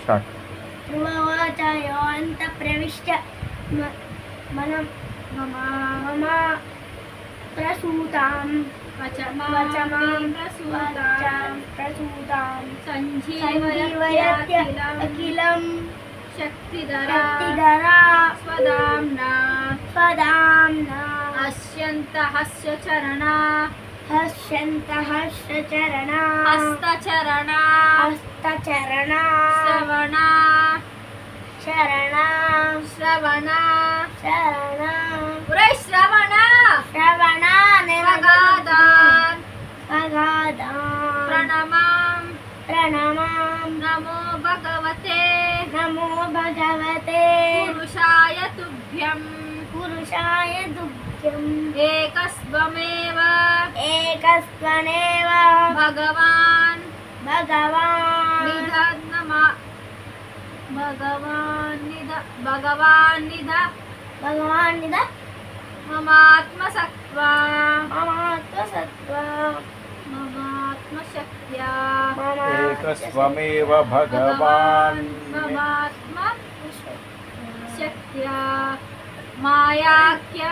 start ध्रुववाच योऽन्तःप्रविश्य मम प्रसूतां वचमां प्रसूतां सञ्जीवयत्यखिलं शक्तिधरा स्वधाम्ना हस्यन्तहस्य चरणा हस्तचरणा श्रवणा प्रणमां नमो भगवते पुरुषाय तुभ्यं एकस्त्वमेव भगवान् निध ममात्मसत्त्वा ममात्मशक्त्या एकस्त्वमेव भगवान् ममात्मशक्त्या मायाख्य